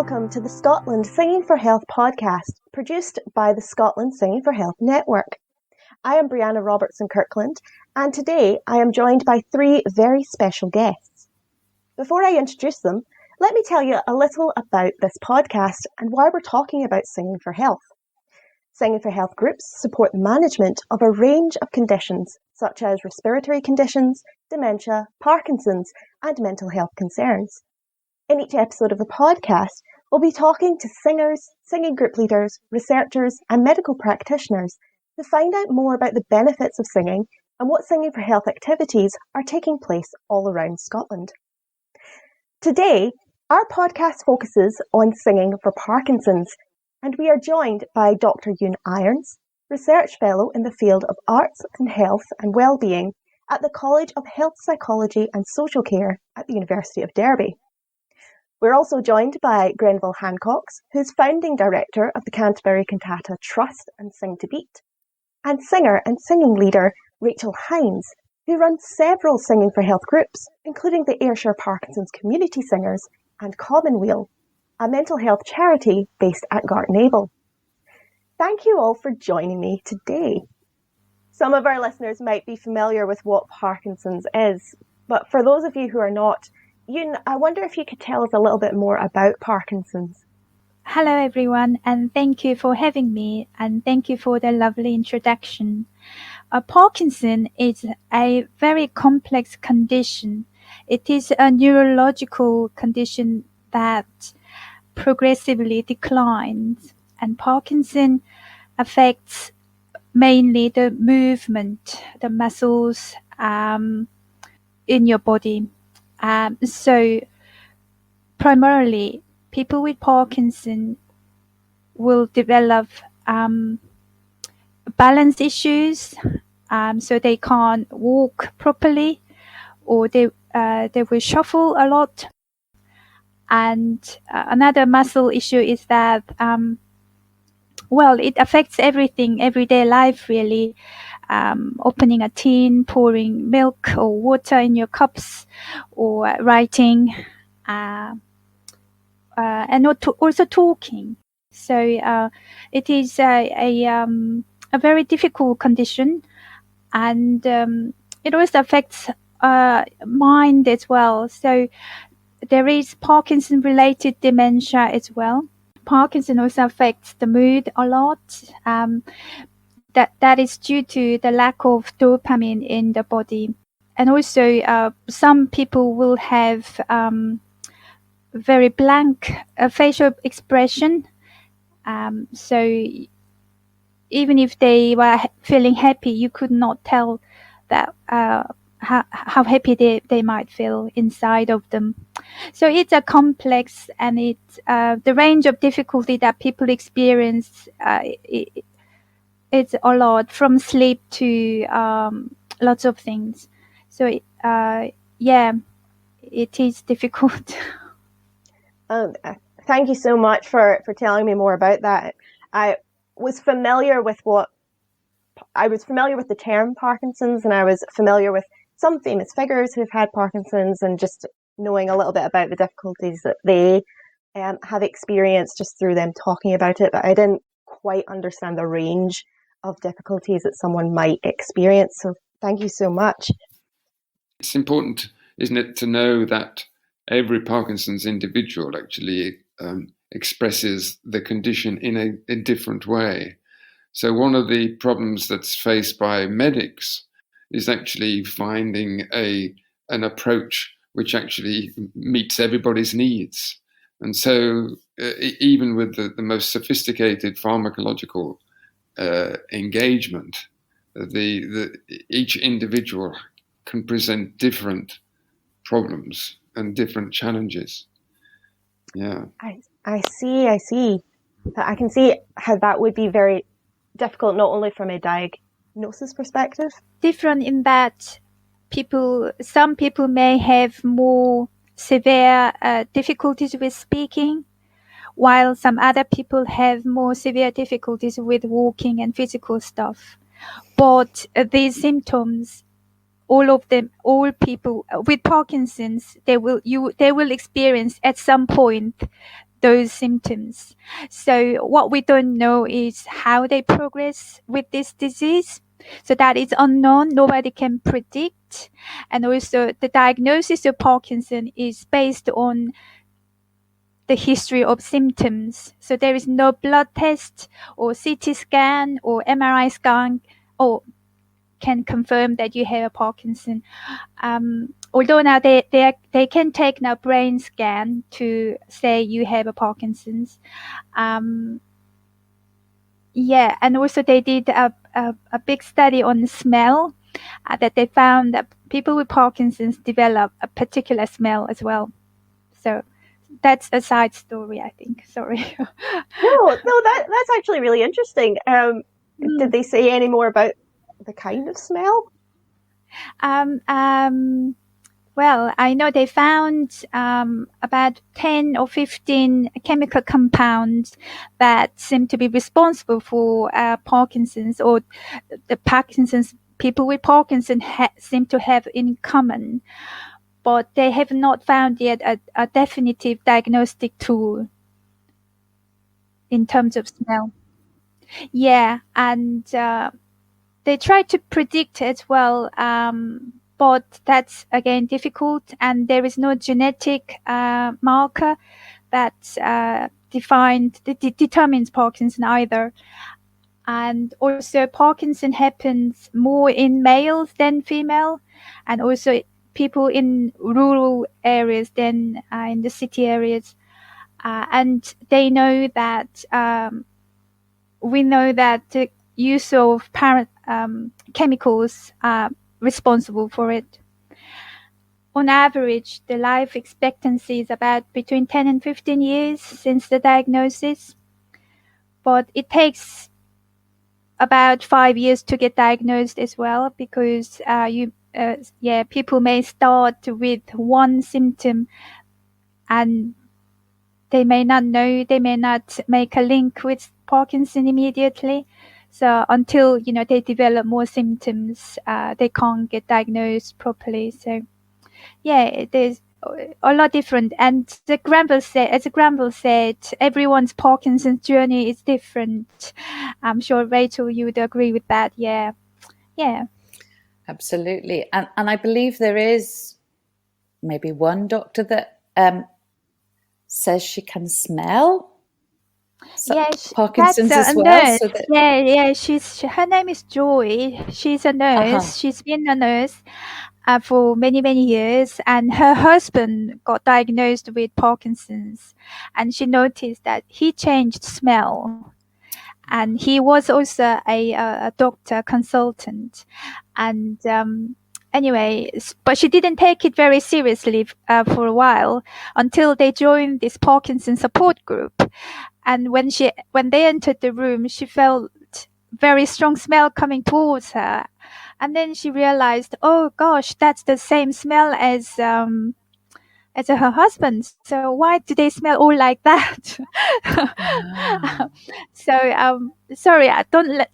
Welcome to the Scotland Singing for Health podcast, produced by the Scotland Singing for Health Network. I am Brianna Robertson-Kirkland, and today I am joined by three very special guests. Before I introduce them, let me tell you a little about this podcast and why we're talking about Singing for Health. Singing for Health groups support the management of a range of conditions such as respiratory conditions, dementia, Parkinson's, and mental health concerns. In each episode of the podcast, we'll be talking to singers, singing group leaders, researchers, and medical practitioners to find out more about the benefits of singing and what Singing for Health activities are taking place all around Scotland. Today, our podcast focuses on singing for Parkinson's, and we are joined by Dr. Yoon Irons, Research Fellow in the field of Arts and Health and Wellbeing at the College of Health Psychology and Social Care at the University of Derby. We're also joined by Grenville Hancox, who's founding director of the Canterbury Cantata Trusta and Sing to Beat, and singer and singing leader Rachel Hines, who runs several Singing for Health groups, including the Ayrshire Parkinson's Community Singers and Commonweal, a mental health charity based at Gartnavel. Thank you all for joining me today. Some of our listeners might be familiar with what Parkinson's is, but for those of you who are not, Yoon, I wonder if you could tell us a little bit more about Parkinson's. Hello everyone, and thank you for having me, and thank you for the lovely introduction. Parkinson is a very complex condition. It is a neurological condition that progressively declines, and Parkinson affects mainly the movement, the muscles in your body. So primarily, people with Parkinson will develop balance issues, so they can't walk properly, or they will shuffle a lot. And another muscle issue is that, it affects everything, everyday life really. Opening a tin, pouring milk or water in your cups, or writing, and also talking. So it is a very difficult condition, and it also affects mind as well. So there is Parkinson-related dementia as well. Parkinson also affects the mood a lot. That is due to the lack of dopamine in the body. And also some people will have very blank facial expression. So even if they were feeling happy, you could not tell that how happy they might feel inside of them. So it's a complex, and it's the range of difficulty that people experience. It's a lot, from sleep to lots of things. So it is difficult. Thank you so much for telling me more about that. I was familiar with the term Parkinson's, and I was familiar with some famous figures who've had Parkinson's, and just knowing a little bit about the difficulties that they have experienced just through them talking about it, but I didn't quite understand the range of difficulties that someone might experience. So thank you so much. It's important, isn't it, to know that every Parkinson's individual actually expresses the condition in a different way. So one of the problems that's faced by medics is actually finding an approach which actually meets everybody's needs. And so even with the most sophisticated pharmacological engagement, each individual can present different problems and different challenges. Yeah. I see. I can see how that would be very difficult, not only from a diagnosis perspective. Different in that some people may have more severe difficulties with speaking, while some other people have more severe difficulties with walking and physical stuff. But these symptoms, all people with Parkinson's, they will experience at some point those symptoms. So what we don't know is how they progress with this disease. So that is unknown. Nobody can predict. And also the diagnosis of Parkinson is based on the history of symptoms. So there is no blood test or CT scan or MRI scan or can confirm that you have a Parkinson. Although now they can take now brain scan to say you have a Parkinson's. Yeah, and also they did a big study on smell that they found that people with Parkinson's develop a particular smell as well. So that's a side story, I think. Sorry. No, that's actually really interesting. Did they say any more about the kind of smell? Well, I know they found about 10 or 15 chemical compounds that seem to be responsible for Parkinson's, or the Parkinson's people with Parkinson seem to have in common. But they have not found yet a definitive diagnostic tool in terms of smell. Yeah, and they try to predict as well, but that's again difficult, and there is no genetic marker that determines Parkinson either. And also Parkinson happens more in males than female, and also people in rural areas than in the city areas. And they know that we know that the use of chemicals are responsible for it. On average, the life expectancy is about between 10 and 15 years since the diagnosis, but it takes about 5 years to get diagnosed as well, because people may start with one symptom and they may not know, they may not make a link with Parkinson immediately. So until they develop more symptoms, they can't get diagnosed properly. So yeah, there's a lot different. And as Grenville said, everyone's Parkinson's journey is different. I'm sure Rachel, you would agree with that. Yeah. Absolutely. And I believe there is maybe one doctor that says she can smell. Parkinson's that's as a well. nurse. So that... Her name is Joy. She's a nurse. She's been a nurse for many years, and her husband got diagnosed with Parkinson's, and she noticed that he changed smell, and he was also a doctor consultant, and anyway, but she didn't take it very seriously for a while until they joined this Parkinson support group. And when they entered the room, she felt very strong smell coming towards her. And then she realized, oh gosh, that's the same smell as her husband. So why do they smell all like that? Wow. So sorry, don't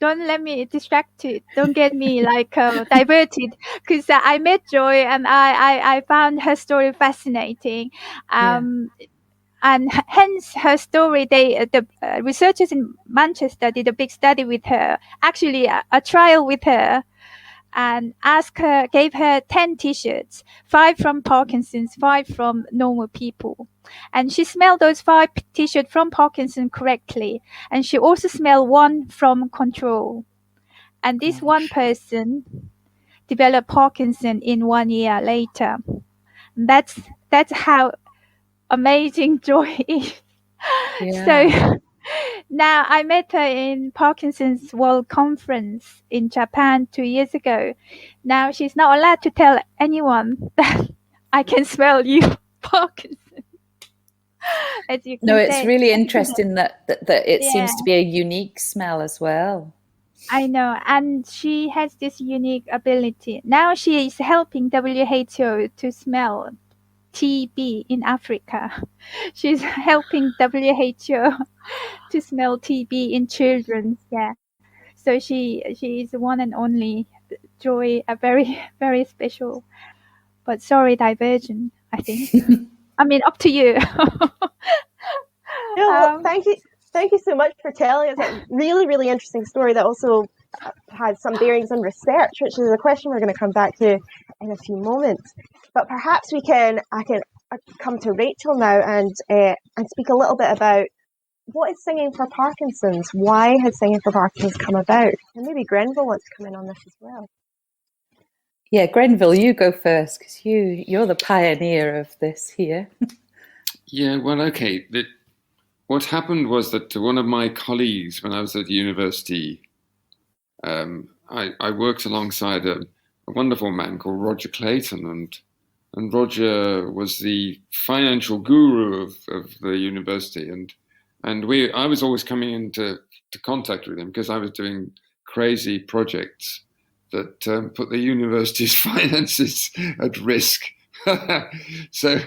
let me distract you. Don't get me diverted, because I met Joy and I found her story fascinating. And hence her story, the researchers in Manchester did a big study with her, actually a trial with her, and gave her 10 t-shirts, 5 from Parkinson's, 5 from normal people. And she smelled those 5 t-shirts from Parkinson correctly. And she also smelled 1 from control. And this one person developed Parkinson in 1 year later. That's how amazing Joy is. So now I met her in Parkinson's World Conference in Japan 2 years ago. Now she's not allowed to tell anyone that I can smell you, Parkinson. As you can it's really interesting that it seems to be a unique smell as well. I know, and she has this unique ability. Now she is helping WHO to smell TB in Africa. She's helping WHO to smell TB in children. Yeah. So she is the one and only Joy, a very, very special, but sorry, divergent, I think. I mean, up to you. Well, thank you so much for telling us a really, really interesting story that also has some bearings on research, which is a question we're going to come back to in a few moments. But perhaps I can come to Rachel now and speak a little bit about what is Singing for Parkinson's? Why has Singing for Parkinson's come about? And maybe Grenville wants to come in on this as well. Yeah, Grenville, you go first, because you're the pioneer of this here. Yeah, well, okay. What happened was that one of my colleagues, when I was at university, I worked alongside a wonderful man called Roger Clayton, and Roger was the financial guru of the university, and I was always coming into contact with him because I was doing crazy projects that put the university's finances at risk. so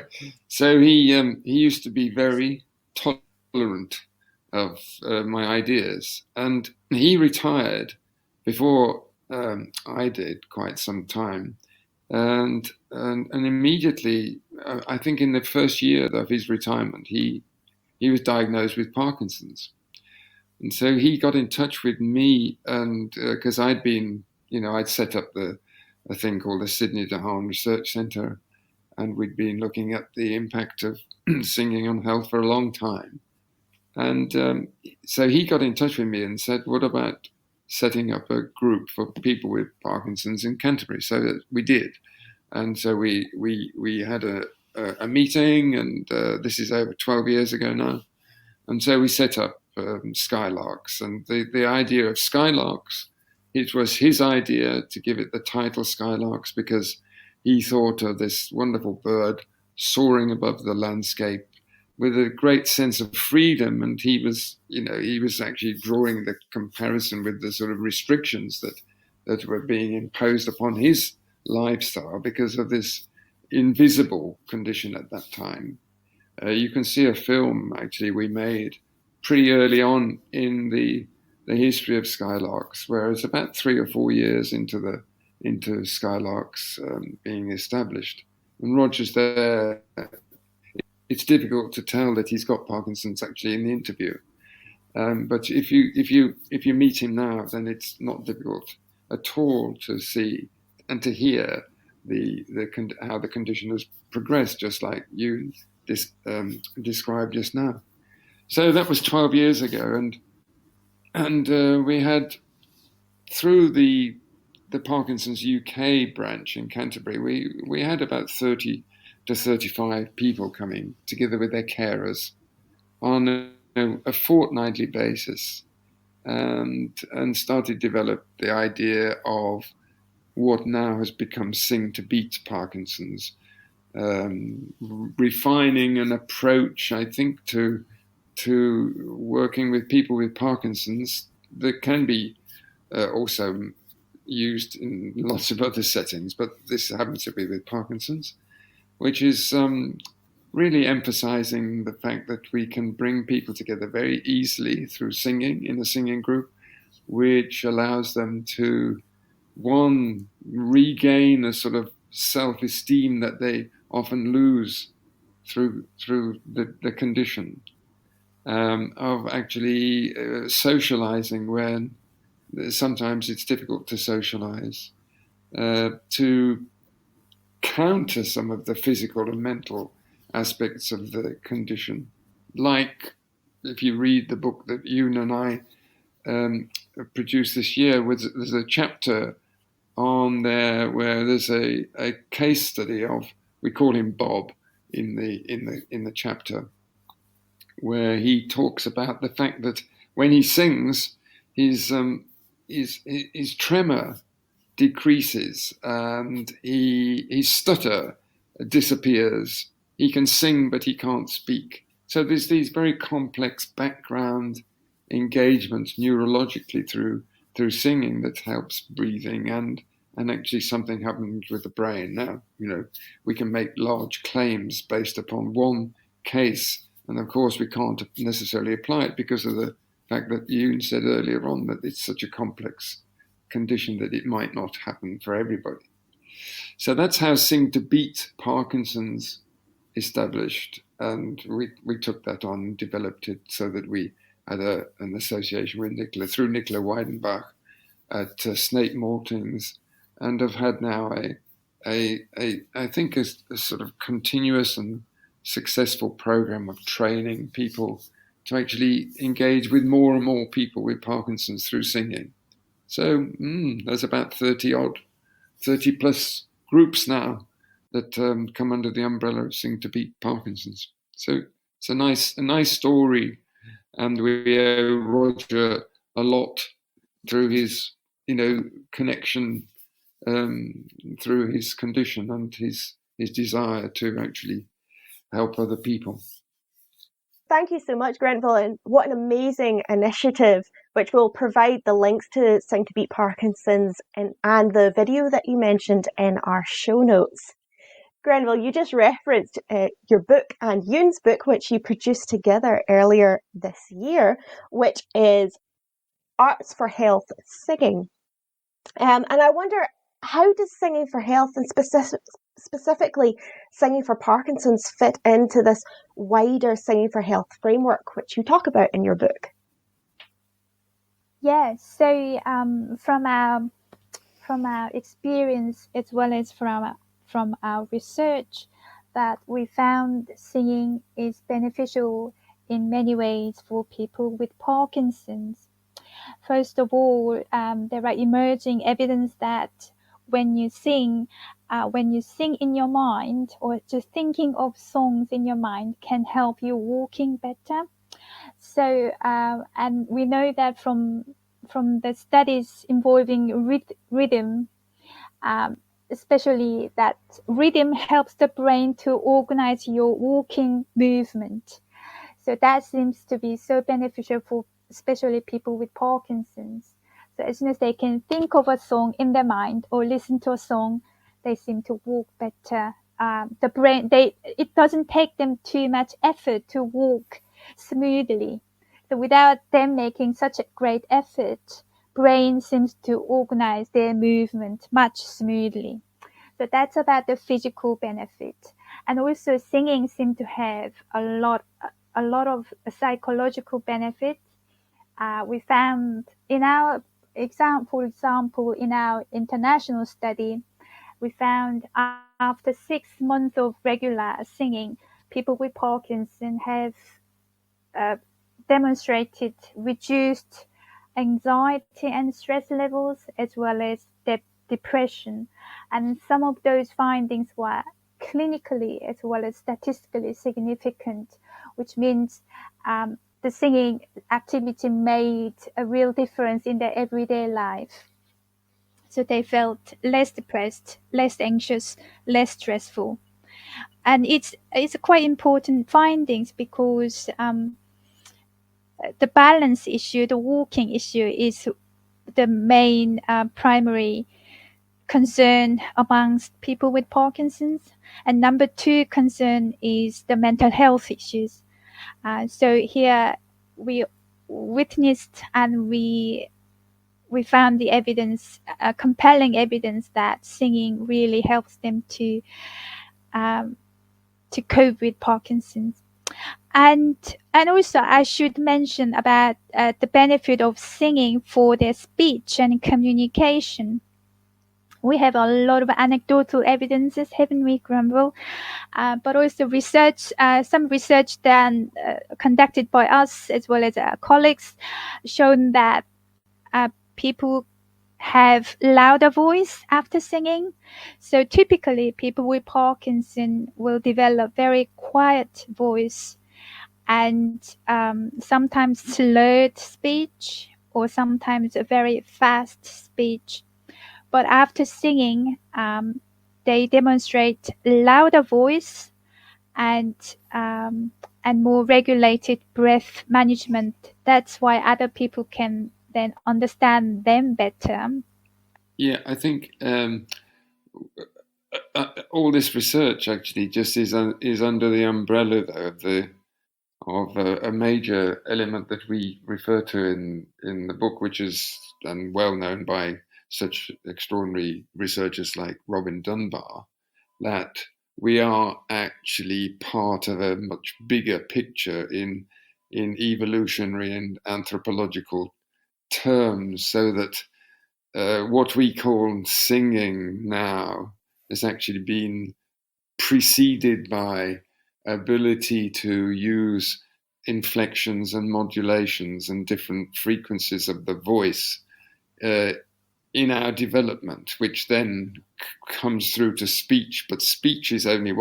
he used to be very tolerant of my ideas, and he retired before I did, quite some time, and immediately, I think in the first year of his retirement, he was diagnosed with Parkinson's, and so he got in touch with me, and because I'd been, I'd set up a thing called the Sydney DeHaan Research Centre, and we'd been looking at the impact of singing on health for a long time. And so he got in touch with me and said, what about setting up a group for people with Parkinson's in Canterbury? So that we did. And so we had a meeting, and this is over 12 years ago now. And so we set up Skylarks. And the idea of Skylarks, it was his idea to give it the title Skylarks because he thought of this wonderful bird soaring above the landscape with a great sense of freedom, and he was actually drawing the comparison with the sort of restrictions that were being imposed upon his lifestyle because of this invisible condition at that time. You can see a film actually we made pretty early on in the history of Skylarks, where it's about 3 or 4 years into Skylarks being established, and Roger's there. It's difficult to tell that he's got Parkinson's actually in the interview, but if you meet him now, then it's not difficult at all to see and to hear how the condition has progressed, just like you described just now. So that was 12 years ago, and we had, through the Parkinson's UK branch in Canterbury, we had about 30 to 35 people coming together with their carers on a fortnightly basis, and started to develop the idea of what now has become Sing to Beat Parkinson's, refining an approach, I think, to working with people with Parkinson's that can be also used in lots of other settings, but this happens to be with Parkinson's, which is really emphasizing the fact that we can bring people together very easily through singing in a singing group, which allows them to, one, regain a sort of self-esteem that they often lose through the condition, of actually socializing when sometimes it's difficult to socialize, to counter some of the physical and mental aspects of the condition. Like, if you read the book that Yoon and I produced this year, there's a chapter on there where there's a case study of, we call him Bob in the chapter, where he talks about the fact that when he sings, his tremor decreases and his stutter disappears. He can sing, but he can't speak. So there's these very complex background engagements neurologically through singing that helps breathing, and actually something happens with the brain. Now, we can make large claims based upon one case, and of course we can't necessarily apply it because of the fact that Yoon said earlier on that it's such a complex condition that it might not happen for everybody. So that's how Sing to Beat Parkinson's established, and we took that on, developed it so that we had an association with Nicola Weidenbach at Snape Maltings, and have had now I think a sort of continuous and successful program of training people to actually engage with more and more people with Parkinson's through singing. So there's about 30 plus groups now that come under the umbrella of Sing to Beat Parkinson's. So it's a nice story, and we owe Roger a lot through his connection, through his condition and his desire to actually help other people. Thank you so much, Grenville, and what an amazing initiative, which will provide the links to Sing to Beat Parkinson's and the video that you mentioned in our show notes. Grenville, you just referenced your book and Yoon's book, which you produced together earlier this year, which is Arts for Health Singing. And I wonder, how does Singing for Health and specifically Singing for Parkinson's fit into this wider Singing for Health framework, which you talk about in your book? Yeah, so from our experience, as well as from our research, that we found singing is beneficial in many ways for people with Parkinson's. First of all, there are emerging evidence that when you sing in your mind, or just thinking of songs in your mind, can help you walking better. So, and we know that from the studies involving rhythm, especially that rhythm helps the brain to organize your walking movement. So that seems to be so beneficial for especially people with Parkinson's. So as soon as they can think of a song in their mind or listen to a song, they seem to walk better. The brain, it doesn't take them too much effort to walk smoothly. So without them making such a great effort, brain seems to organize their movement much smoothly. So that's about the physical benefit. And also singing seems to have a lot of psychological benefits. We found in our for example, in our international study, we found after 6 months of regular singing, people with Parkinson have demonstrated reduced anxiety and stress levels, as well as depression. And some of those findings were clinically as well as statistically significant, which means the singing activity made a real difference in their everyday life. So they felt less depressed, less anxious, less stressful. And it's quite important findings, because the balance issue, the walking issue, is the main primary concern amongst people with Parkinson's. And number 2 concern is the mental health issues. So here we witnessed and we found the evidence, compelling evidence, that singing really helps them to cope with Parkinson's. And also I should mention about the benefit of singing for their speech and communication. We have a lot of anecdotal evidences, haven't we, Grenville? But also research, some research then conducted by us as well as our colleagues, shown that people have louder voice after singing. So typically people with Parkinson will develop very quiet voice and sometimes slurred speech, or sometimes a very fast speech. But after singing, they demonstrate louder voice and more regulated breath management. That's why other people can then understand them better. Yeah, I think all this research actually just is under the umbrella, though, of a major element that we refer to in the book, which is well known by such extraordinary researchers like Robin Dunbar, that we are actually part of a much bigger picture in evolutionary and anthropological terms, so that what we call singing now has actually been preceded by ability to use inflections and modulations and different frequencies of the voice in our development, which then comes through to speech. But speech is only,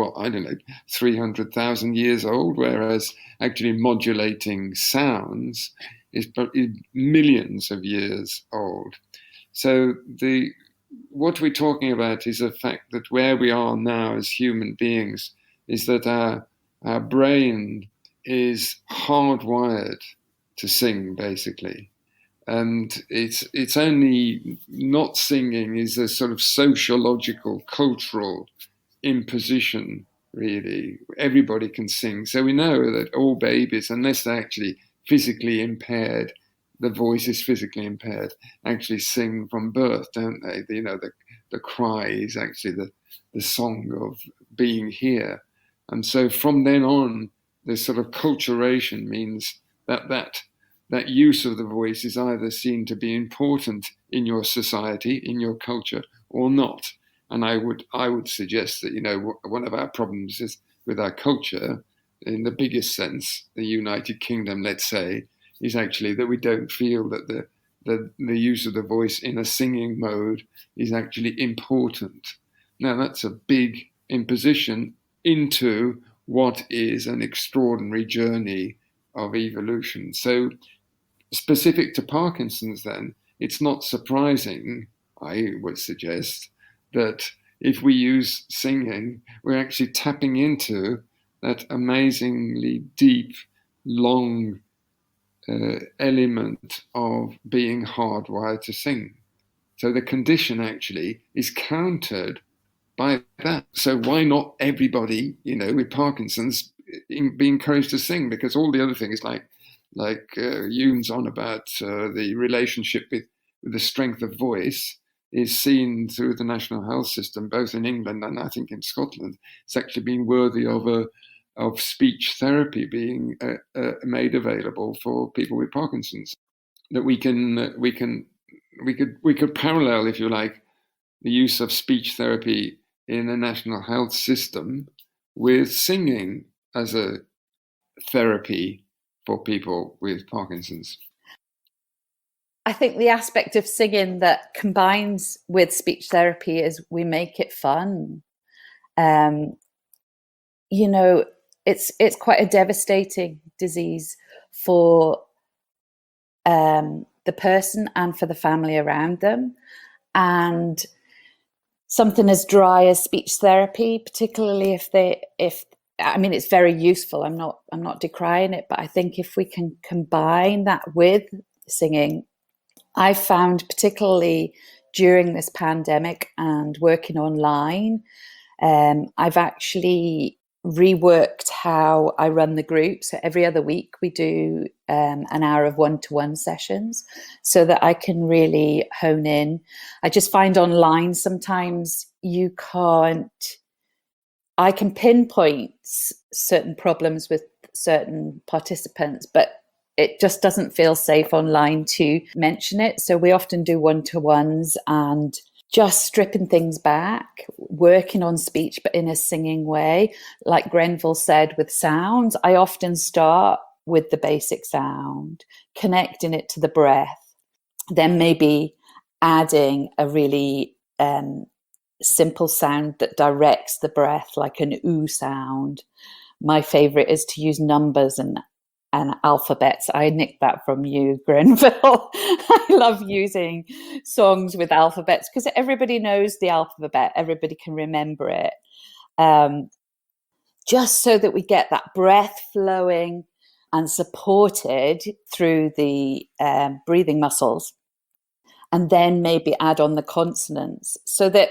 300,000 years old, whereas actually modulating sounds is millions of years old. So what we're talking about is the fact that where we are now as human beings is that our brain is hardwired to sing, basically. And it's only not singing is a sort of sociological, cultural imposition, really. Everybody can sing. So we know that all babies, unless they're actually physically impaired, the voice is physically impaired, actually sing from birth, don't they? The cry is actually the song of being here. And so from then on, this sort of culturation means that use of the voice is either seen to be important in your society, in your culture, or not. And I would suggest that, one of our problems is with our culture, in the biggest sense, the United Kingdom, let's say, is actually that we don't feel that the use of the voice in a singing mode is actually important. Now, that's a big imposition into what is an extraordinary journey of evolution. So specific to Parkinson's, then, it's not surprising, I would suggest, that if we use singing, we're actually tapping into that amazingly deep, long element of being hardwired to sing. So the condition actually is countered by that. So why not everybody, with Parkinson's be encouraged to sing? Because all the other things like Yoon's on about the relationship with the strength of voice is seen through the national health system, both in England and I think in Scotland. It's actually been worthy of speech therapy being made available for people with Parkinson's. That we could parallel, if you like, the use of speech therapy in the national health system with singing as a therapy for people with Parkinson's. I think the aspect of singing that combines with speech therapy is we make it fun. It's quite a devastating disease for the person and for the family around them. And something as dry as speech therapy, particularly if it's very useful. I'm not decrying it, but I think if we can combine that with singing, I found particularly during this pandemic and working online, I've actually reworked how I run the group. So every other week we do an hour of one-to-one sessions so that I can really hone in. I just find online sometimes I can pinpoint certain problems with certain participants, but it just doesn't feel safe online to mention it. So we often do one-to-ones and just stripping things back, working on speech, but in a singing way. Like Grenville said with sounds, I often start with the basic sound, connecting it to the breath, then maybe adding a really simple sound that directs the breath, like an oo sound. My favorite is to use numbers and alphabets. I nicked that from you, Grenville. I love using songs with alphabets because everybody knows the alphabet. Everybody can remember it. Just so that we get that breath flowing and supported through the breathing muscles. And then maybe add on the consonants so that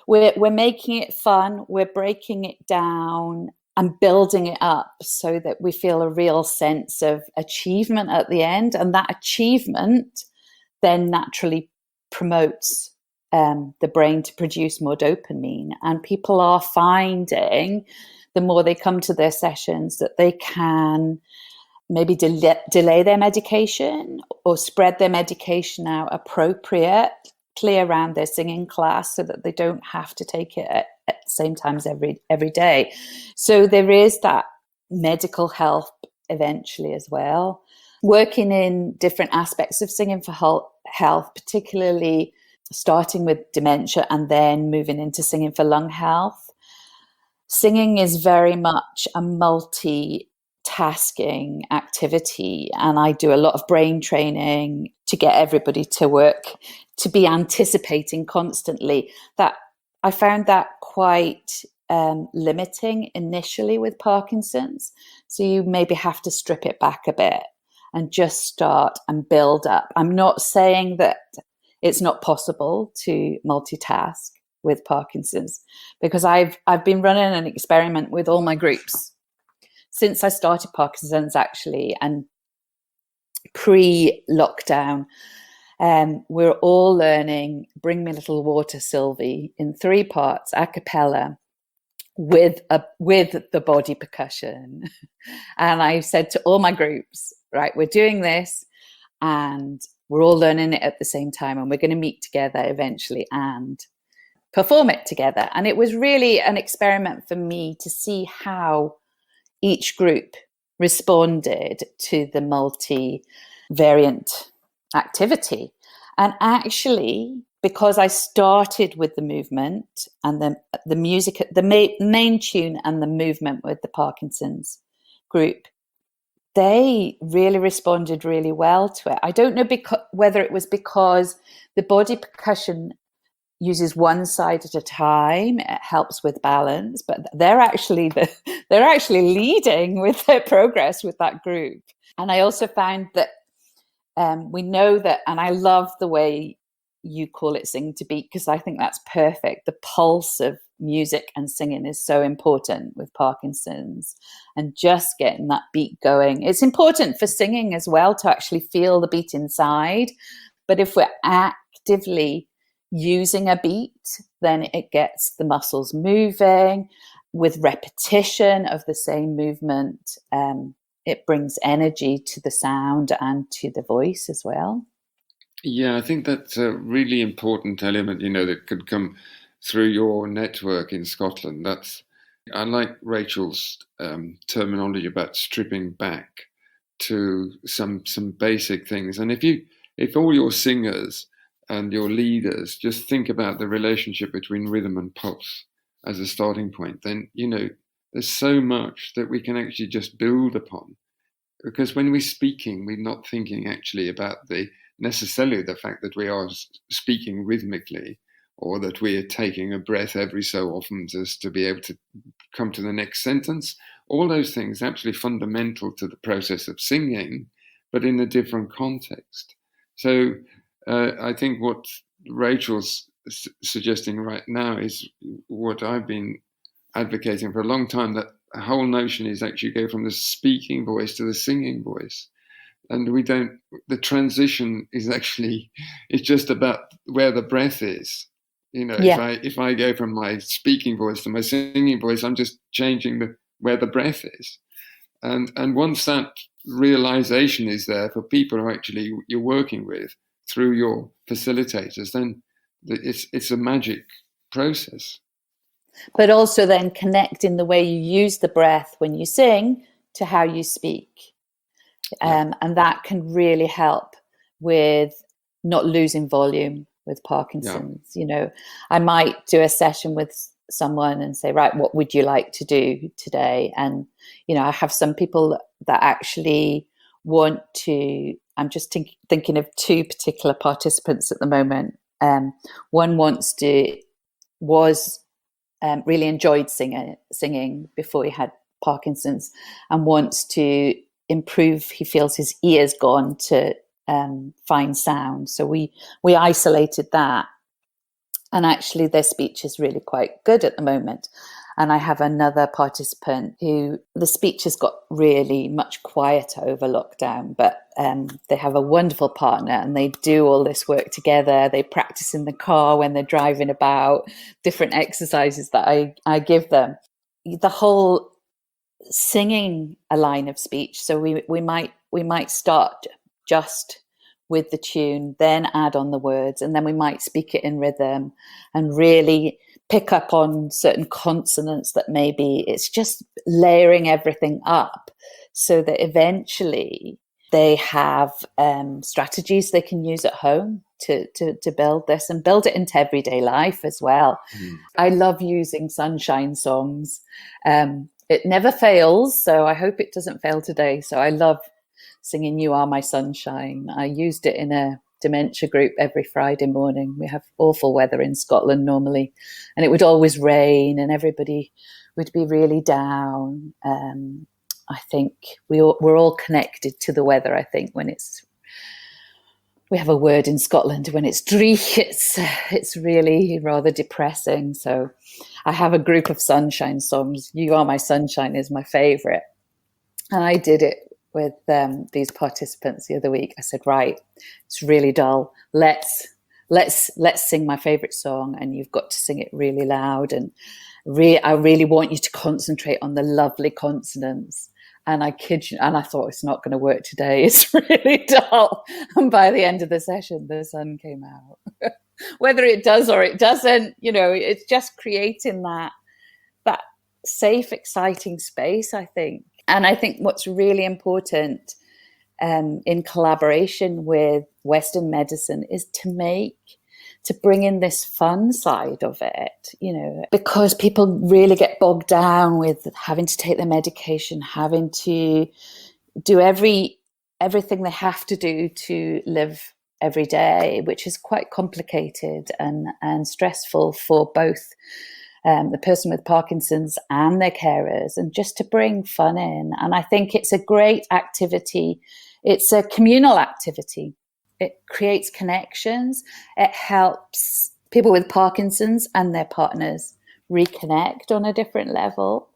we're making it fun. We're breaking it down and building it up so that we feel a real sense of achievement at the end. And that achievement then naturally promotes the brain to produce more dopamine. And people are finding, the more they come to their sessions, that they can maybe delay their medication or spread their medication out appropriately around their singing class so that they don't have to take it at the same times every day. So there is that medical health eventually as well. Working in different aspects of singing for health, particularly starting with dementia and then moving into singing for lung health. Singing is very much a multitasking activity, and I do a lot of brain training to get everybody to work, to be anticipating constantly. That I found that quite limiting initially with Parkinson's. So you maybe have to strip it back a bit and just start and build up. I'm not saying that it's not possible to multitask with Parkinson's, because I've been running an experiment with all my groups since I started Parkinson's, actually, and pre-lockdown. We're all learning Bring Me a Little Water, Sylvie, in 3 parts, a cappella, with the body percussion. And I said to all my groups, right, we're doing this and we're all learning it at the same time, and we're going to meet together eventually and perform it together. And it was really an experiment for me to see how each group responded to the multi-variant activity. And actually, because I started with the movement and the music, the main tune and the movement with the Parkinson's group, they really responded really well to it. I don't know whether it was because the body percussion uses one side at a time. It helps with balance, but they're actually leading with their progress with that group. And I also found that we know that, and I love the way you call it sing to beat, because I think that's perfect. The pulse of music and singing is so important with Parkinson's, and just getting that beat going. It's important for singing as well to actually feel the beat inside. But if we're actively using a beat, then it gets the muscles moving. With repetition of the same movement, it brings energy to the sound and to the voice as well. Yeah, I think that's a really important element, that could come through your network in Scotland. I like Rachel's terminology about stripping back to some basic things. And if all your singers and your leaders just think about the relationship between rhythm and pulse as a starting point, then, there's so much that we can actually just build upon. Because when we're speaking, we're not thinking actually about necessarily the fact that we are speaking rhythmically, or that we are taking a breath every so often just to be able to come to the next sentence. All those things are actually fundamental to the process of singing, but in a different context. So I think what Rachel's suggesting right now is what I've been advocating for a long time, that the whole notion is actually go from the speaking voice to the singing voice. And the transition is it's just about where the breath is. If I go from my speaking voice to my singing voice, I'm just changing where the breath is. And once that realization is there for people who actually you're working with through your facilitators, then it's a magic process. But also then connecting the way you use the breath when you sing to how you speak. And that can really help with not losing volume with Parkinson's. I might do a session with someone and say, right, what would you like to do today? And, I have some people that actually want to, I'm just thinking of 2 particular participants at the moment. One really enjoyed singing before he had Parkinson's, and wants to improve. He feels his ears gone to fine sound. So we isolated that, and actually their speech is really quite good at the moment. And I have another participant who the speech has got really much quieter over lockdown, but they have a wonderful partner and they do all this work together. They practice in the car when they're driving about, different exercises that I give them. The whole singing a line of speech. So we might start just with the tune, then add on the words, and then we might speak it in rhythm and really pick up on certain consonants that maybe it's just layering everything up so that eventually they have strategies they can use at home to build this and build it into everyday life as well. I love using sunshine songs. It never fails, so I hope it doesn't fail today. So I love singing You Are My Sunshine. I used it in a dementia group every Friday morning. We have awful weather in Scotland normally, and it would always rain and everybody would be really down. I think we're all connected to the weather, I think, when we have a word in Scotland, when it's dreich, it's really rather depressing. So I have a group of sunshine songs. You Are My Sunshine is my favourite. And I did it with these participants the other week. I said, right, it's really dull. Let's sing my favourite song, and you've got to sing it really loud. And I really want you to concentrate on the lovely consonants. And I kid you, and I thought, it's not going to work today. It's really dull. And by the end of the session, the sun came out. Whether it does or it doesn't, it's just creating that safe, exciting space, I think. And I think what's really important in collaboration with Western medicine is to bring in this fun side of it, because people really get bogged down with having to take their medication, having to do everything they have to do to live every day, which is quite complicated and stressful for both the person with Parkinson's and their carers, and just to bring fun in. And I think it's a great activity. It's a communal activity. It creates connections. It helps people with Parkinson's and their partners reconnect on a different level.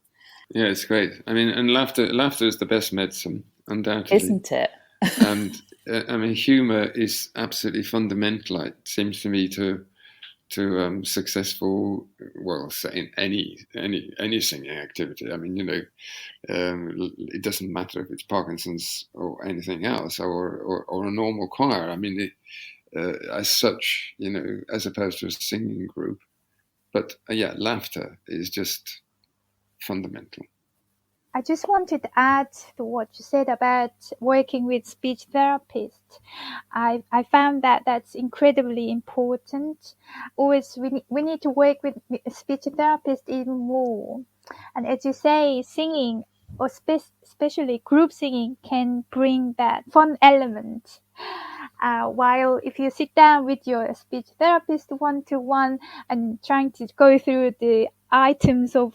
Yeah, it's great. I mean, and laughter is the best medicine, undoubtedly. Isn't it? And I mean, humour is absolutely fundamental, it seems to me, to successful, well, say any singing activity. I mean, it doesn't matter if it's Parkinson's or anything else, or a normal choir. I mean, as such, as opposed to a singing group. But laughter is just fundamental. I just wanted to add to what you said about working with speech therapists. I found that that's incredibly important. Always, we need to work with speech therapists even more. And as you say, singing, or especially group singing, can bring that fun element. While if you sit down with your speech therapist one-to-one and trying to go through the items of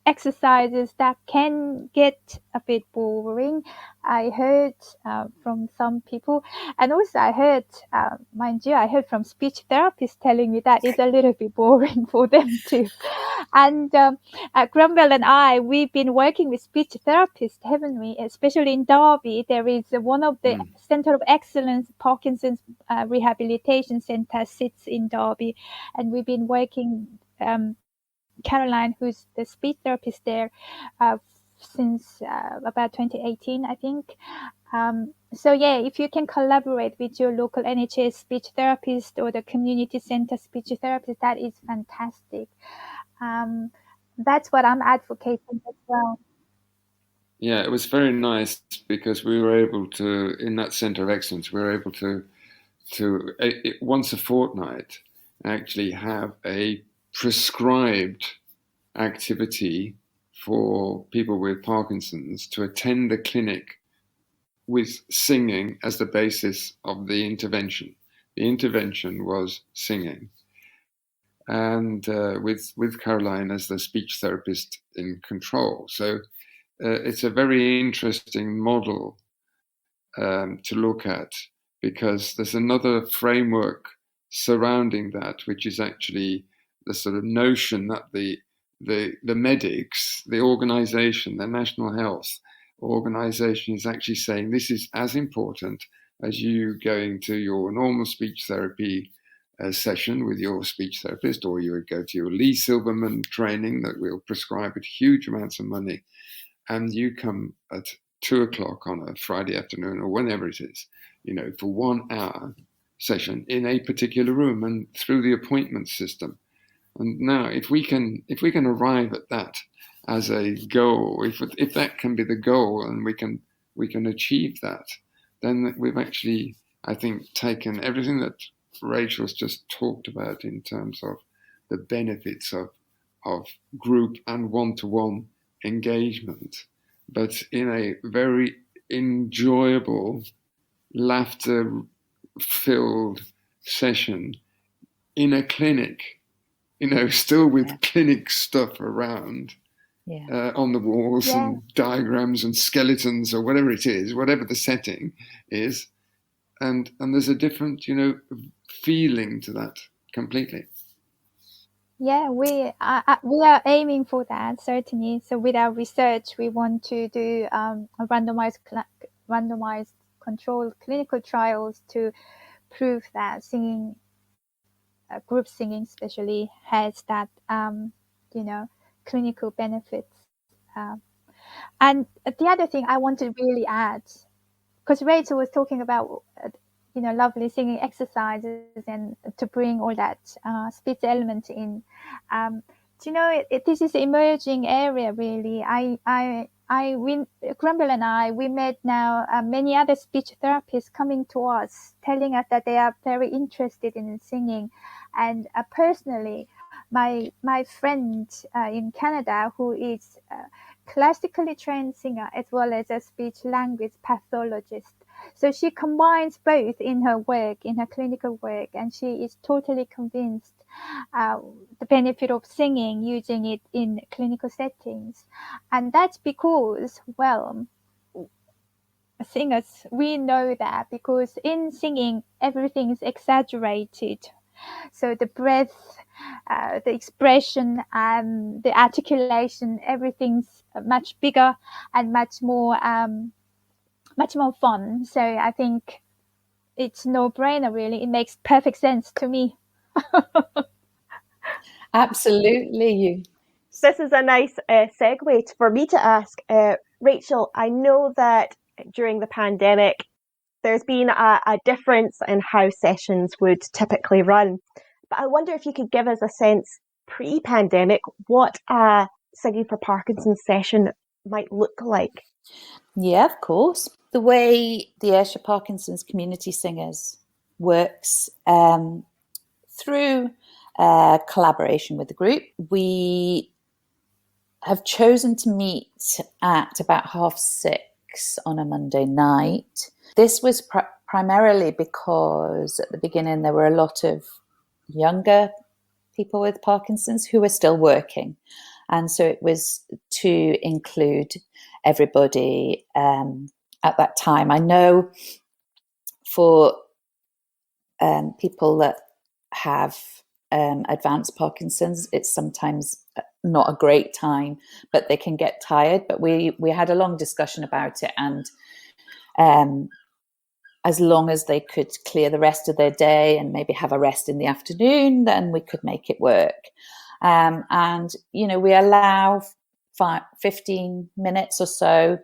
exercises, that can get a bit boring. I heard from some people, and also I heard, mind you, I heard from speech therapists telling me that it's a little bit boring for them too. And Grenville and we've been working with speech therapists, haven't we? Especially in Derby, there is one of the Centre of Excellence Parkinson's Rehabilitation Centre sits in Derby, and we've been working. Caroline, who's the speech therapist there, since about 2018, I think. So if you can collaborate with your local NHS speech therapist or the community centre speech therapist, that is fantastic. That's what I'm advocating as well. Yeah, it was very nice because we were able to, in that Centre of Excellence, we were able to once a fortnight actually have a prescribed activity for people with Parkinson's to attend a clinic with singing as the basis of the intervention. The intervention was singing, and with Caroline as the speech therapist in control. So it's a very interesting model to look at, because there's another framework surrounding that, which is actually the sort of notion that the the medics, the organisation, the National Health Organisation is actually saying this is as important as you going to your normal speech therapy session with your speech therapist, or you would go to your Lee Silverman training that will prescribe at huge amounts of money, and you come at 2:00 on a Friday afternoon or whenever it is, for 1 hour session in a particular room and through the appointment system. And now, if we can arrive at that as a goal, if that can be the goal, and we can achieve that, then we've actually, I think, taken everything that Rachel's just talked about in terms of the benefits of group and one-to-one engagement, but in a very enjoyable, laughter-filled session in a clinic, still with clinic stuff around on the walls and diagrams and skeletons or whatever it is, whatever the setting is. And there's a different, feeling to that completely. Yeah, we are aiming for that, certainly. So with our research, we want to do randomized controlled clinical trials to prove that singing, group singing especially, has that, clinical benefits. And the other thing I want to really add, because Rachel was talking about, lovely singing exercises and to bring all that speech element in. This is an emerging area, really. Grenville and I, we met now many other speech therapists coming to us, telling us that they are very interested in singing. And personally, my friend in Canada, who is a classically trained singer as well as a speech language pathologist, so she combines both in her work, in her clinical work, and she is totally convinced the benefit of singing, using it in clinical settings. And that's because, singers, we know that because in singing, everything is exaggerated. So the breath, the expression, and the articulation, everything's much bigger and much more fun. So I think it's no-brainer, really. It makes perfect sense to me. Absolutely. This is a nice segue for me to ask, Rachel, I know that during the pandemic, there's been a difference in how sessions would typically run. But I wonder if you could give us a sense, pre-pandemic, what a Singing for Parkinson's session might look like. Yeah, of course. The way the Ayrshire Parkinson's Community Singers works through collaboration with the group, we have chosen to meet at about 6:30 on a Monday night. This was primarily because at the beginning there were a lot of younger people with Parkinson's who were still working. And so it was to include everybody at that time. I know for people that have advanced Parkinson's, it's sometimes not a great time, but they can get tired. But we had a long discussion about it, and as long as they could clear the rest of their day and maybe have a rest in the afternoon, then we could make it work. And, we allow 15 minutes or so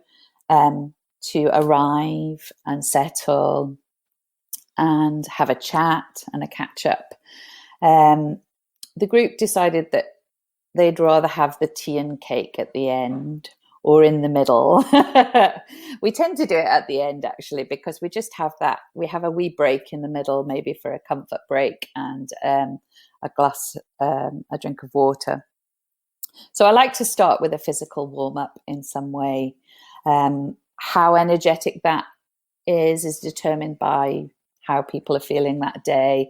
to arrive and settle and have a chat and a catch up. The group decided that they'd rather have the tea and cake at the end or in the middle. We tend to do it at the end, actually, because we just have that. We have a wee break in the middle, maybe for a comfort break and a drink of water. So I like to start with a physical warm-up in some way. How energetic that is determined by how people are feeling that day.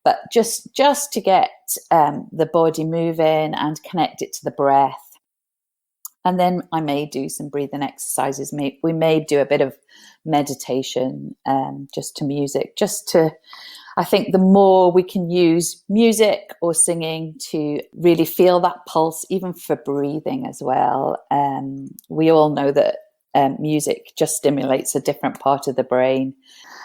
But just to get the body moving and connect it to the breath. And then I may do some breathing exercises. We may do a bit of meditation just to music, just to I think the more we can use music or singing to really feel that pulse, even for breathing as well. We all know that music just stimulates a different part of the brain.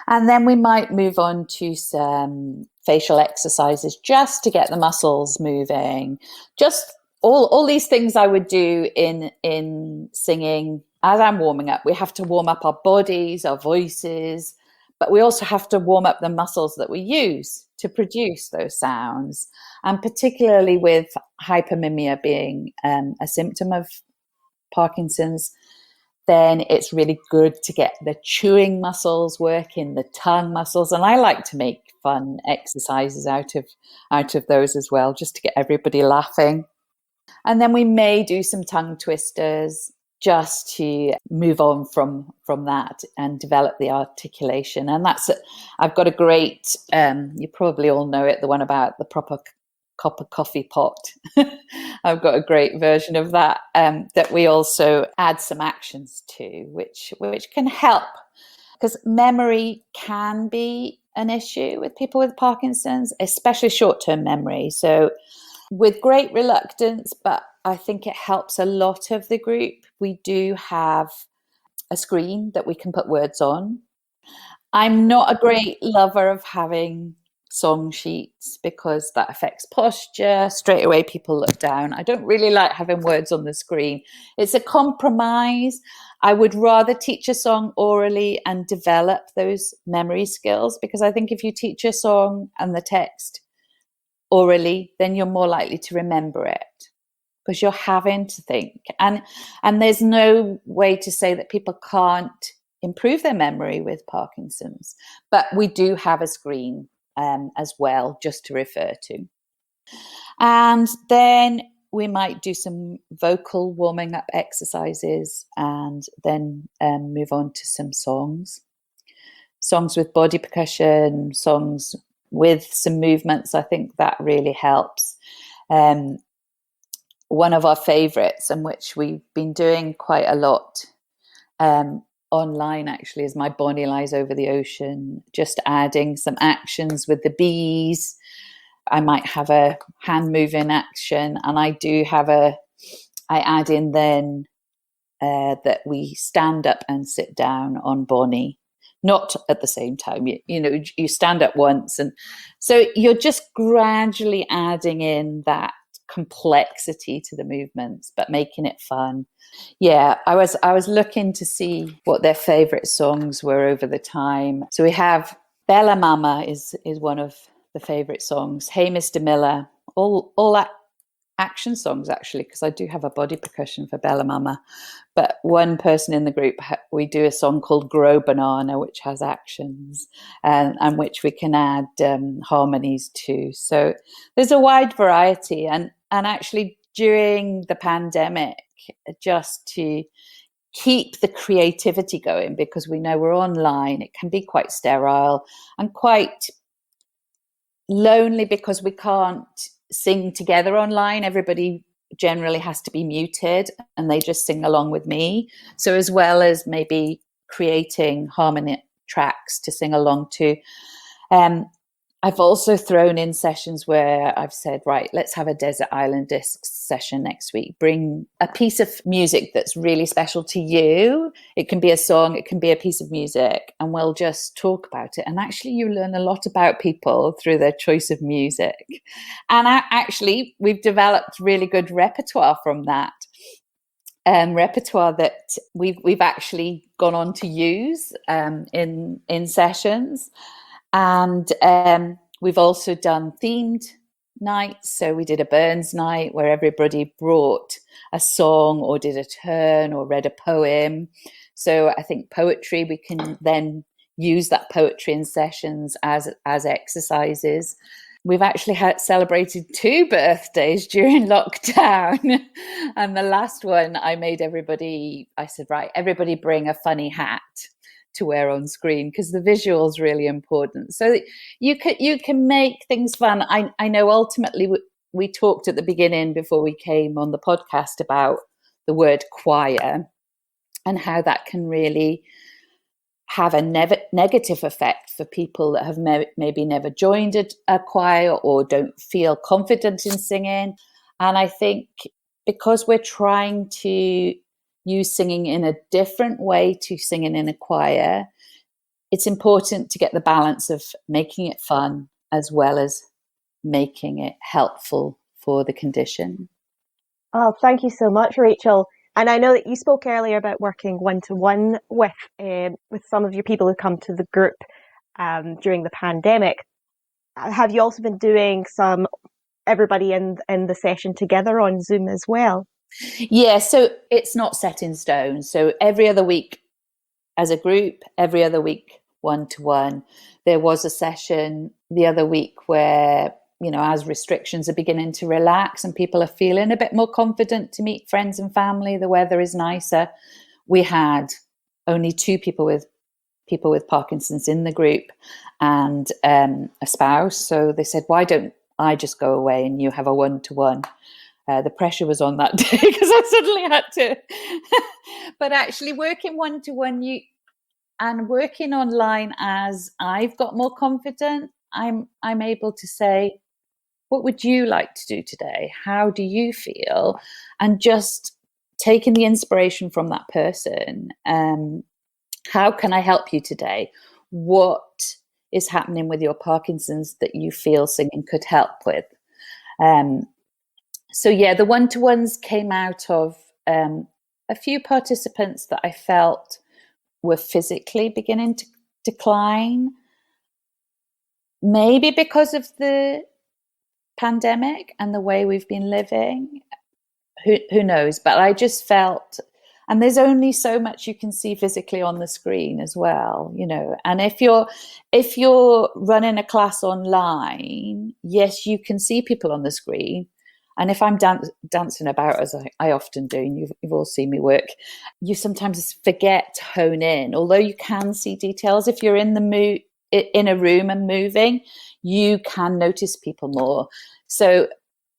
And then we might move on to some facial exercises just to get the muscles moving. Just all these things I would do in singing as I'm warming up. We have to warm up our bodies, our voices, but we also have to warm up the muscles that we use to produce those sounds. And particularly with hypermimia being a symptom of Parkinson's, then it's really good to get the chewing muscles working, the tongue muscles. And I like to make fun exercises out of those as well, just to get everybody laughing. And then we may do some tongue twisters just to move on from that and develop the articulation. And I've got a great, you probably all know it, the one about the proper copper coffee pot. I've got a great version of that that we also add some actions to, which can help, because memory can be an issue with people with Parkinson's, especially short-term memory. So with great reluctance, but I think it helps a lot of the group, we do have a screen that we can put words on. I'm not a great lover of having song sheets because that affects posture. Straight away people look down. I don't really like having words on the screen. It's a compromise. I would rather teach a song orally and develop those memory skills, because I think if you teach a song and the text orally, then you're more likely to remember it, because you're having to think. And there's no way to say that people can't improve their memory with Parkinson's, but we do have a screen as well, just to refer to. And then we might do some vocal warming up exercises, and then move on to some songs with body percussion, songs with some movements. I think that really helps. One of our favorites, and which we've been doing quite a lot online actually, is My Bonnie Lies Over the Ocean, just adding some actions with the bees. I might have a hand moving action, and I add in then that we stand up and sit down on Bonnie, not at the same time. You stand up once, and so you're just gradually adding in that complexity to the movements, but making it fun. Yeah, I was looking to see what their favorite songs were over the time. So we have Bella Mama is one of the favorite songs. Hey Mr. Miller, all that action songs actually, because I do have a body percussion for Bella Mama. But one person in the group, we do a song called Grow Banana, which has actions and which we can add harmonies to. So there's a wide variety, and actually during the pandemic, just to keep the creativity going, because we know we're online, it can be quite sterile and quite lonely because we can't sing together online. Everybody generally has to be muted and they just sing along with me. So as well as maybe creating harmony tracks to sing along to, I've also thrown in sessions where I've said, right, let's have a Desert Island Discs session next week. Bring a piece of music that's really special to you. It can be a song, it can be a piece of music, and we'll just talk about it. And actually you learn a lot about people through their choice of music. And actually we've developed really good repertoire from that. Repertoire that we've actually gone on to use in sessions. And we've also done themed nights. So we did a Burns night where everybody brought a song or did a turn or read a poem. So I think poetry, we can then use that poetry in sessions as exercises. We've actually celebrated 2 birthdays during lockdown. And the last one I said, right, everybody bring a funny hat to wear on screen, because the visual is really important. So you can make things fun. I know ultimately we talked at the beginning before we came on the podcast about the word choir and how that can really have a negative effect for people that have maybe never joined a choir or don't feel confident in singing. And I think because we're trying to use singing in a different way to singing in a choir, it's important to get the balance of making it fun as well as making it helpful for the condition. Oh, thank you so much, Rachel. And I know that you spoke earlier about working one-to-one with some of your people who come to the group during the pandemic. Have you also been doing everybody in the session together on Zoom as well? Yeah, so it's not set in stone. So every other week as a group, every other week one-to-one. There was a session the other week where, as restrictions are beginning to relax and people are feeling a bit more confident to meet friends and family, the weather is nicer. We had only 2 people with Parkinson's in the group and a spouse. So they said, why don't I just go away and you have a one-to-one? The pressure was on that day because I suddenly had to. But actually working one-to-one and working online, as I've got more confident, I'm able to say, what would you like to do today? How do you feel? And just taking the inspiration from that person. How can I help you today? What is happening with your Parkinson's that you feel singing could help with? So yeah, the one-to-ones came out of a few participants that I felt were physically beginning to decline, maybe because of the pandemic and the way we've been living. Who knows? But I just felt, and there's only so much you can see physically on the screen as well, And if you're running a class online, yes, you can see people on the screen. And if I'm dancing about, as I often do, and you've all seen me work, you sometimes forget to hone in. Although you can see details, if you're in a room and moving, you can notice people more. So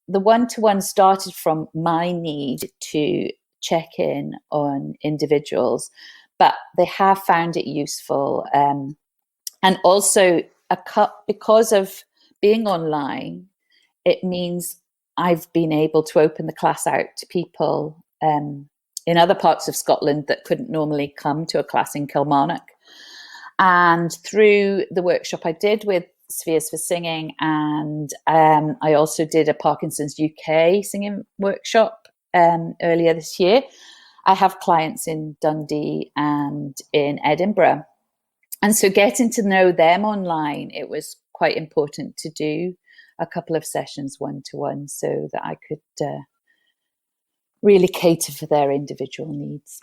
the one-to-one started from my need to check in on individuals, but they have found it useful. And also, because of being online, it means I've been able to open the class out to people in other parts of Scotland that couldn't normally come to a class in Kilmarnock. And through the workshop I did with Spheres for Singing, and I also did a Parkinson's UK singing workshop earlier this year, I have clients in Dundee and in Edinburgh. And so getting to know them online, it was quite important to do a couple of sessions one-to-one so that I could really cater for their individual needs.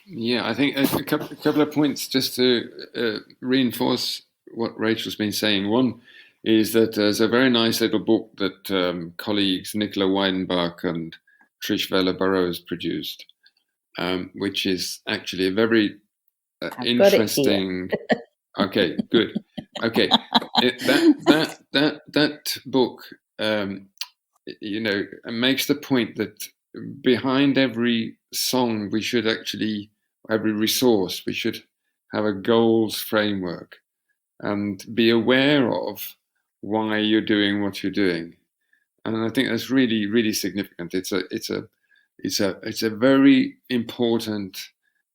Yeah, I think a couple of points just to reinforce what Rachel's been saying. One is that there's a very nice little book that colleagues Nicola Weidenbach and Trish Vella-Burrows produced, which is actually a very interesting. Okay, good. Okay, that book, makes the point that behind every song, we should actually, every resource, we should have a goals framework and be aware of why you're doing what you're doing. And I think that's really, really significant. It's a very important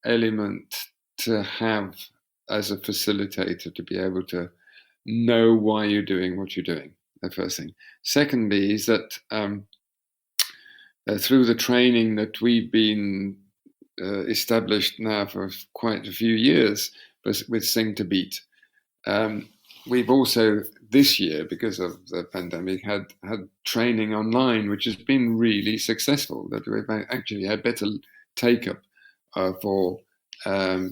element to have as a facilitator, to be able to know why you're doing what you're doing. The first thing. Secondly is that through the training that we've been established now for quite a few years with Sing to Beat, we've also this year, because of the pandemic, had training online, which has been really successful. That we've actually had better take-up for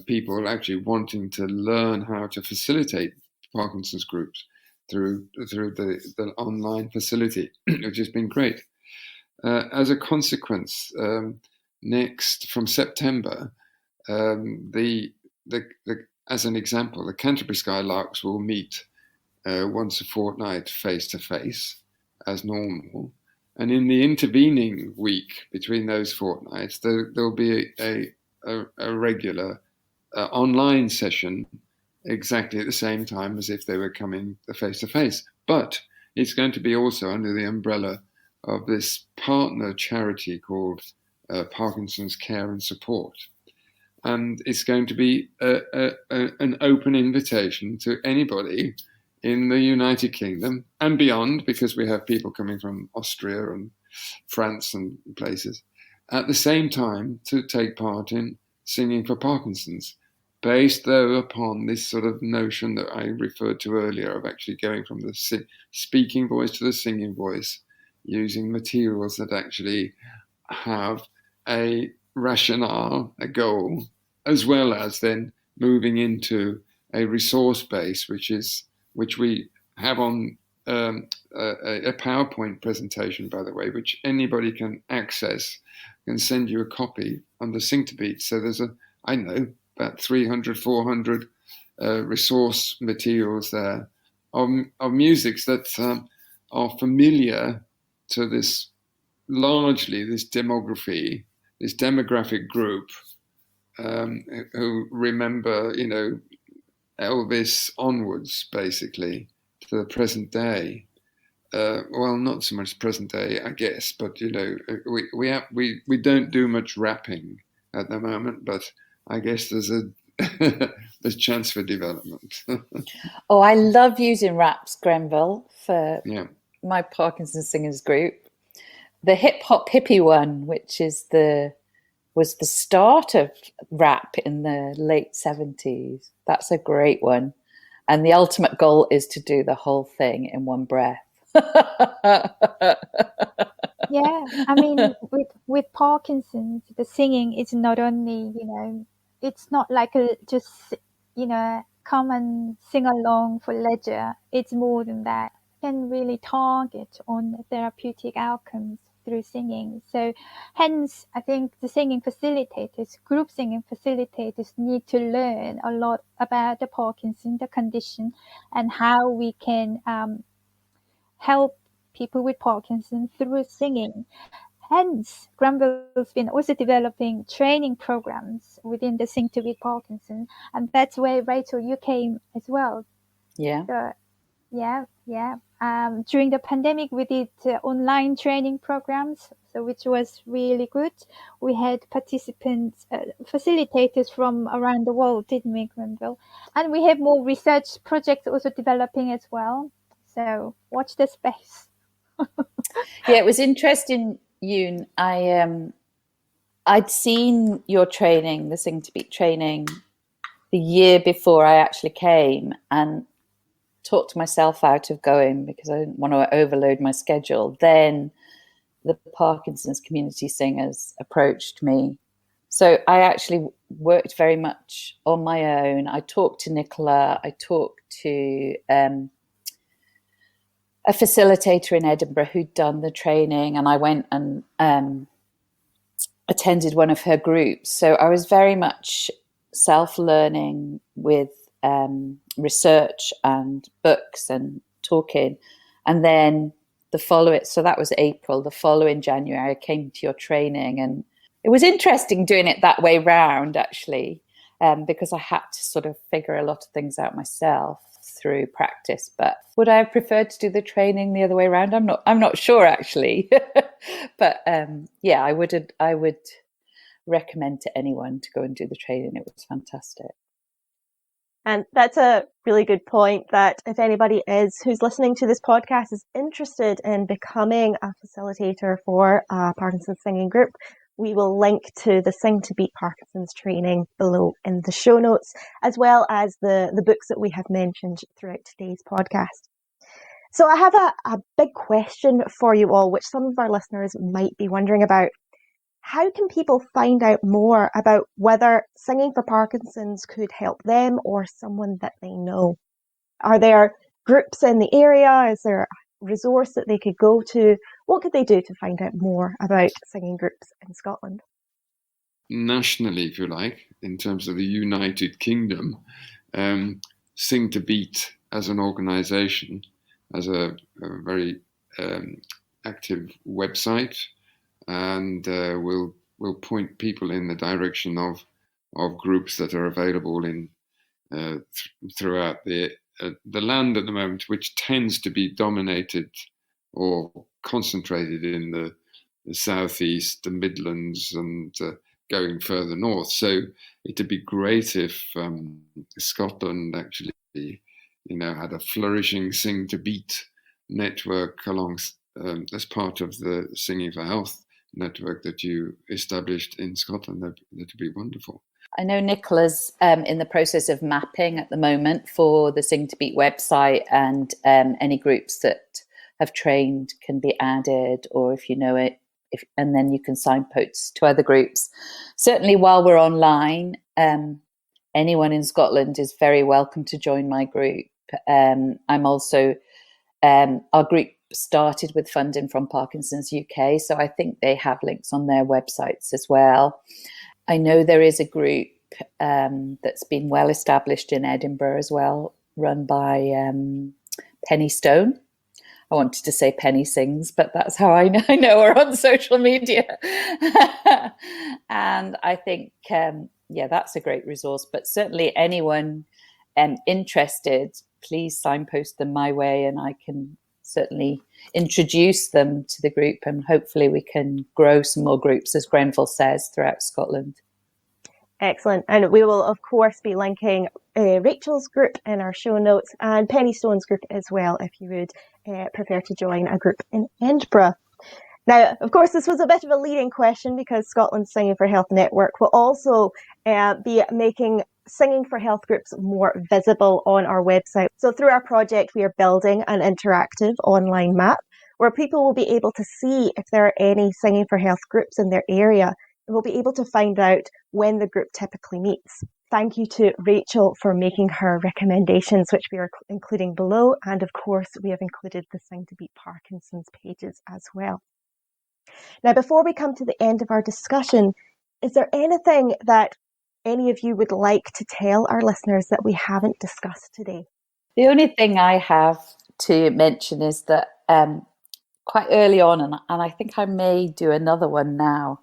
people actually wanting to learn how to facilitate Parkinson's groups through the online facility, which has been great. As a consequence, next from September, as an example, the Canterbury Skylarks will meet once a fortnight face-to-face as normal. And in the intervening week between those fortnights, there'll be a regular online session exactly at the same time as if they were coming face to face. But it's going to be also under the umbrella of this partner charity called Parkinson's Care and Support. And it's going to be an open invitation to anybody in the United Kingdom and beyond, because we have people coming from Austria and France and places, at the same time to take part in Singing for Parkinson's, based though upon this sort of notion that I referred to earlier of actually going from the speaking voice to the singing voice, using materials that actually have a rationale, a goal, as well as then moving into a resource base, which we have on a PowerPoint presentation, by the way, which anybody can access, can send you a copy on the Sing to Beat. So there's about 300, 400 resource materials there of musics that are familiar to this demographic group who remember, Elvis onwards, basically, to the present day. Well, not so much present day, I guess, but we don't do much rapping at the moment, but I guess there's there's chance for development. Oh, I love using raps, Grenville, for my Parkinson's singers group. The hip hop hippie one, which was the start of rap in the late 70s. That's a great one. And the ultimate goal is to do the whole thing in one breath. Yeah, I mean, with Parkinson's, the singing is not only, it's not like just, come and sing along for leisure. It's more than that. You can really target on therapeutic outcomes through singing. So hence, I think the singing facilitators, group singing facilitators, need to learn a lot about the Parkinson, the condition, and how we can help people with Parkinson through singing. Hence, Grenville's been also developing training programs within the Sing to Beat Parkinson, and that's where, Rachel, you came as well. Yeah. So, during the pandemic, we did online training programs, which was really good. We had participants, facilitators from around the world, didn't we, Grenville? And we have more research projects also developing as well. So watch the space. Yeah, it was interesting, Yoon. I'd seen your training, the Sing to Beat training, the year before I actually came, and talked myself out of going because I didn't want to overload my schedule. Then the Parkinson's community singers approached me. So I actually worked very much on my own. I talked to Nicola, I talked to a facilitator in Edinburgh who'd done the training, and I went and attended one of her groups. So I was very much self-learning with research and books and talking. And then so that was April, the following January, I came to your training, and it was interesting doing it that way round, actually, because I had to sort of figure a lot of things out myself through practice. But would I have preferred to do the training the other way around? I'm not sure, actually. But I would recommend to anyone to go and do the training. It was fantastic. And that's a really good point, that if anybody who's listening to this podcast is interested in becoming a facilitator for a Parkinson's singing group, we will link to the Sing to Beat Parkinson's training below in the show notes, as well as the books that we have mentioned throughout today's podcast. So I have a big question for you all, which some of our listeners might be wondering about. How can people find out more about whether Singing for Parkinson's could help them or someone that they know? Are there groups in the area? Is there a resource that they could go to? What could they do to find out more about singing groups in Scotland? Nationally, if you like, in terms of the United Kingdom, Sing to Beat as an organisation has a very active website, and we'll point people in the direction of of groups that are available in throughout the land at the moment, which tends to be dominated or concentrated in the southeast, the Midlands, and going further north. So it'd be great if Scotland actually, had a flourishing Sing to Beat network as part of the Singing for Health network that you established in Scotland. That'd be wonderful. I know Nicola's in the process of mapping at the moment for the Sing to Beat website, and any groups that have trained can be added, or if you know it, and then you can signpost to other groups. Certainly while we're online, anyone in Scotland is very welcome to join my group. I'm also, our group started with funding from Parkinsons UK, so I think they have links on their websites as well. I know there is a group that's been well established in Edinburgh as well, run by Penny Stone. I wanted to say Penny Sings, but that's how I know her on social media. And I think, that's a great resource. But certainly anyone interested, please signpost them my way, and I can certainly introduce them to the group, and hopefully we can grow some more groups, as Grenville says, throughout Scotland. Excellent. And we will, of course, be linking Rachel's group in our show notes, and Penny Stone's group as well, if you would prefer to join a group in Edinburgh. Now, of course, this was a bit of a leading question, because Scotland's Singing for Health network will also be making Singing for Health groups more visible on our website. So through our project, we are building an interactive online map where people will be able to see if there are any Singing for Health groups in their area, and we'll be able to find out when the group typically meets. Thank you to Rachel for making her recommendations, which we are including below. And of course, we have included the Sing to Beat Parkinson's pages as well. Now, before we come to the end of our discussion, is there anything that any of you would like to tell our listeners that we haven't discussed today? The only thing I have to mention is that quite early on, and I think I may do another one now,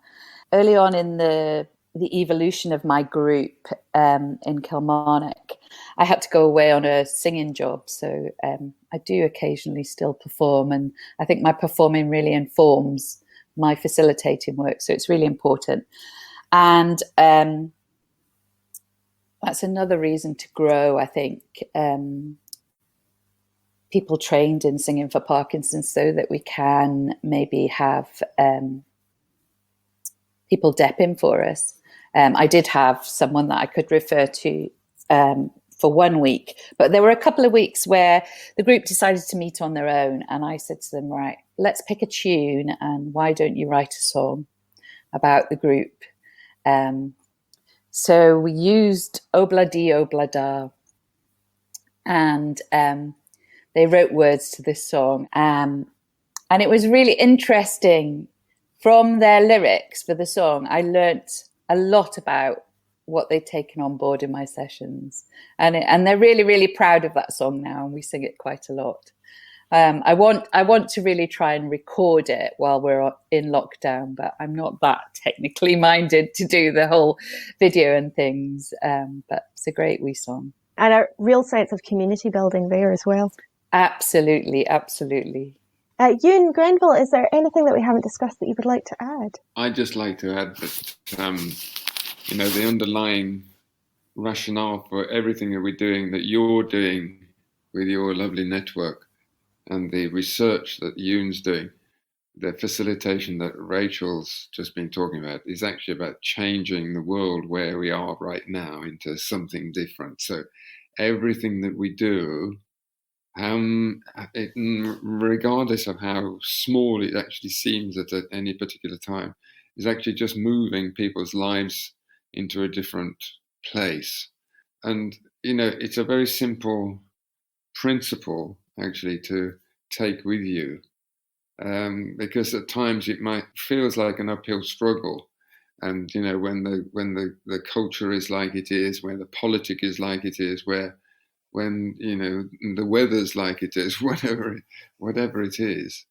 early on in the evolution of my group in Kilmarnock, I had to go away on a singing job. So I do occasionally still perform, and I think my performing really informs my facilitating work. So it's really important. And that's another reason to grow, I think, people trained in Singing for Parkinson's, so that we can maybe have people depping for us. I did have someone that I could refer to for 1 week, but there were a couple of weeks where the group decided to meet on their own, and I said to them, right, let's pick a tune, and why don't you write a song about the group? So we used Obla Di Obla Da, and they wrote words to this song, and it was really interesting. From their lyrics for the song, I learnt a lot about what they'd taken on board in my sessions, and they're really, really proud of that song now, and we sing it quite a lot. I want to really try and record it while we're in lockdown, but I'm not that technically minded to do the whole video and things. But it's a great wee song, and a real sense of community building there as well. Absolutely, absolutely. Yoon, Grenville, is there anything that we haven't discussed that you would like to add? I'd just like to add that, the underlying rationale for everything that we're doing, that you're doing with your lovely network, and the research that Yoon's doing, the facilitation that Rachel's just been talking about, is actually about changing the world where we are right now into something different. So everything that we do, regardless of how small it actually seems at any particular time, is actually just moving people's lives into a different place. And, it's a very simple principle actually to take with you, because at times it feels like an uphill struggle. And, when the culture is like it is, where the politic is like it is, when the weather's like it is, whatever it is,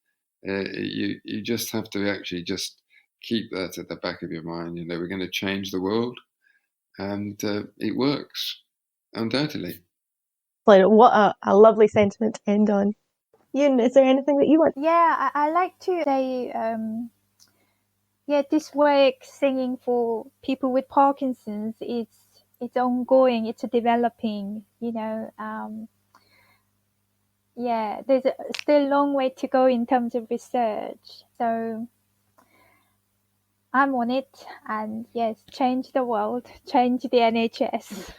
you just have to actually just keep that at the back of your mind. We're going to change the world, and it works, undoubtedly. What a lovely sentiment to end on. Yoon, is there anything that you want? Yeah, I like to say, this work singing for people with Parkinson's, it's ongoing, it's developing, there's still a long way to go in terms of research. So I'm on it, and yes, change the world, change the NHS.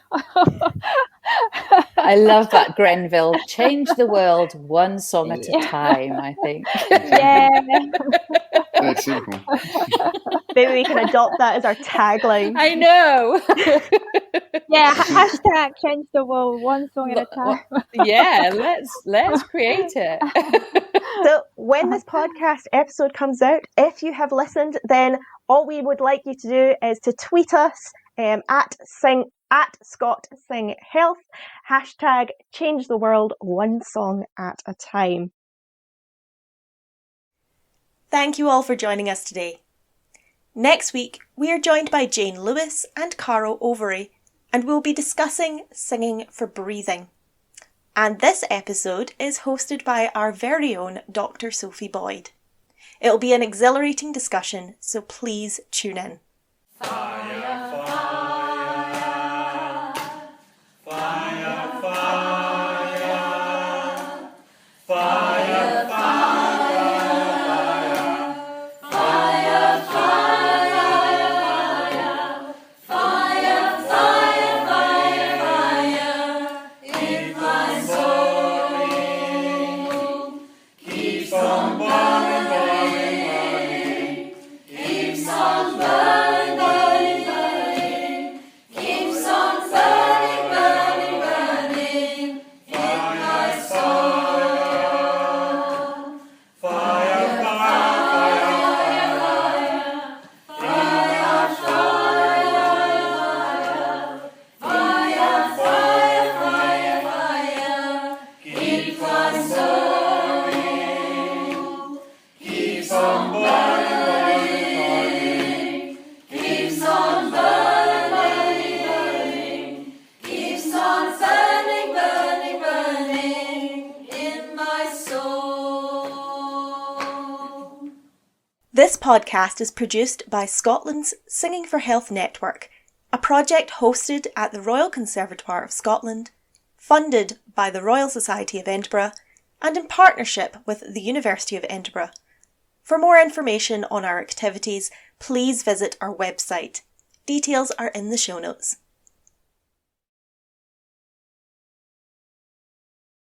I love that, Grenville. Change the world one song at a time, I think. Yeah. That's simple. Maybe we can adopt that as our tagline. I know. Yeah, hashtag change the world one song at a time. Yeah, let's create it. So when this podcast episode comes out, if you have listened, then all we would like you to do is to tweet us at Scott Sing Health, hashtag change the world one song at a time. Thank you all for joining us today. Next week, we are joined by Jane Lewis and Caro Overy, and we'll be discussing singing for breathing. And this episode is hosted by our very own Dr. Sophie Boyd. It'll be an exhilarating discussion, so please tune in. Fire, fire, fire, fire, fire, This podcast is produced by Scotland's Singing for Health Network, a project hosted at the Royal Conservatorium of Scotland, funded by the Royal Society of Edinburgh, and in partnership with the University of Edinburgh. For more information on our activities, please visit our website. Details are in the show notes.